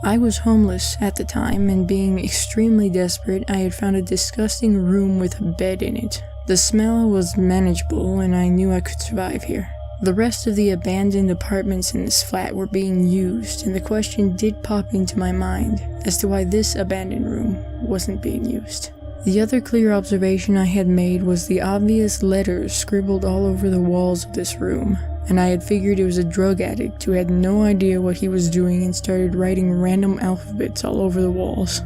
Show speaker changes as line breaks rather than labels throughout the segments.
I was homeless at the time, and being extremely desperate, I had found a disgusting room with a bed in it. The smell was manageable, and I knew I could survive here. The rest of the abandoned apartments in this flat were being used, and the question did pop into my mind as to why this abandoned room wasn't being used. The other clear observation I had made was the obvious letters scribbled all over the walls of this room, and I had figured it was a drug addict who had no idea what he was doing and started writing random alphabets all over the walls.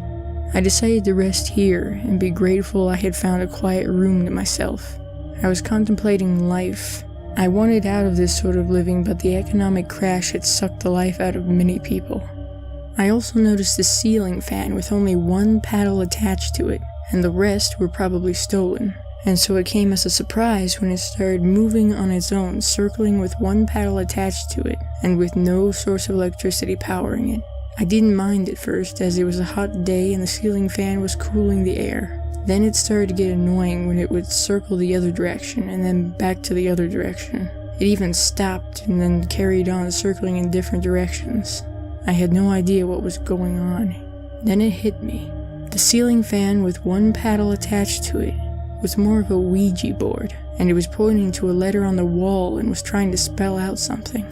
I decided to rest here and be grateful I had found a quiet room to myself. I was contemplating life. I wanted out of this sort of living, but the economic crash had sucked the life out of many people. I also noticed a ceiling fan with only one paddle attached to it, and the rest were probably stolen, and so it came as a surprise when it started moving on its own, circling with one paddle attached to it, and with no source of electricity powering it. I didn't mind at first, as it was a hot day and the ceiling fan was cooling the air. Then it started to get annoying when it would circle the other direction, and then back to the other direction. It even stopped and then carried on circling in different directions. I had no idea what was going on. Then it hit me. The ceiling fan with one paddle attached to it was more of a Ouija board, and it was pointing to a letter on the wall and was trying to spell out something.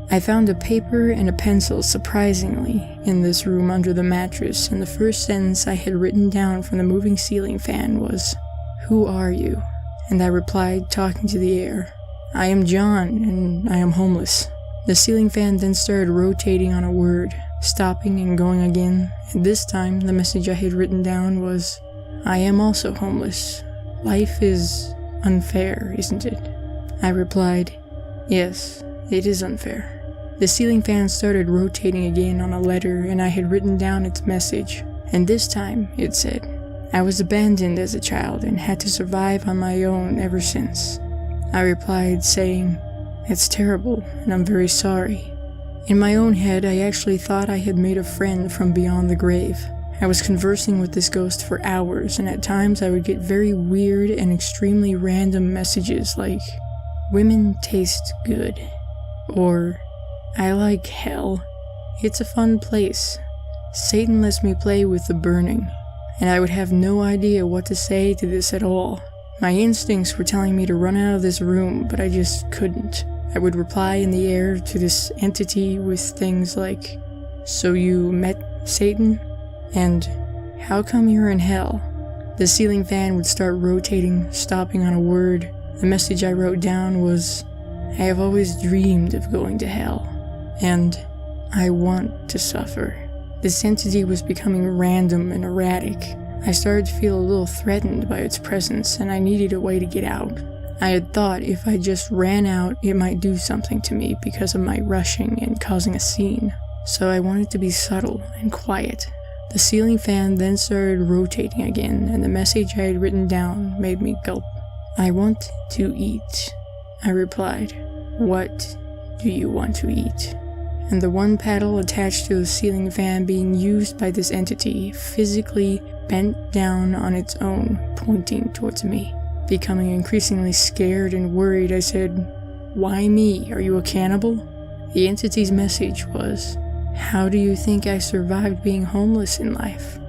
I found a paper and a pencil, surprisingly, in this room under the mattress, and the first sentence I had written down from the moving ceiling fan was, "Who are you?" And I replied, talking to the air, "I am John, and I am homeless." The ceiling fan then started rotating on a word, stopping and going again, and this time the message I had written down was, "I am also homeless. Life is unfair, isn't it?" I replied, "Yes, it is unfair." The ceiling fan started rotating again on a letter, and I had written down its message, and this time it said, "I was abandoned as a child and had to survive on my own ever since." I replied saying, "It's terrible, and I'm very sorry." In my own head, I actually thought I had made a friend from beyond the grave. I was conversing with this ghost for hours, and at times I would get very weird and extremely random messages like, "Women taste good," or "I like hell. It's a fun place. Satan lets me play with the burning," and I would have no idea what to say to this at all. My instincts were telling me to run out of this room, but I just couldn't. I would reply in the air to this entity with things like, "So you met Satan? And how come you're in hell?" The ceiling fan would start rotating, stopping on a word. The message I wrote down was, "I have always dreamed of going to hell, and I want to suffer." This entity was becoming random and erratic. I started to feel a little threatened by its presence, and I needed a way to get out. I had thought if I just ran out, it might do something to me because of my rushing and causing a scene. So I wanted to be subtle and quiet. The ceiling fan then started rotating again, and the message I had written down made me gulp. "I want to eat," I replied. "What do you want to eat?" And the one paddle attached to the ceiling fan being used by this entity physically bent down on its own, pointing towards me. Becoming increasingly scared and worried, I said, "Why me? Are you a cannibal?" The entity's message was, "How do you think I survived being homeless in life?"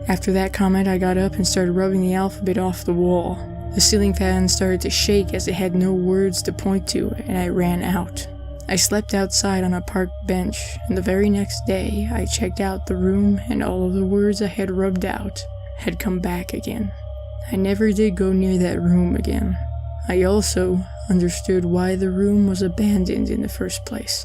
After that comment, I got up and started rubbing the alphabet off the wall. The ceiling fan started to shake as it had no words to point to, and I ran out. I slept outside on a park bench, and the very next day, I checked out the room, and all of the words I had rubbed out had come back again. I never did go near that room again. I also understood why the room was abandoned in the first place.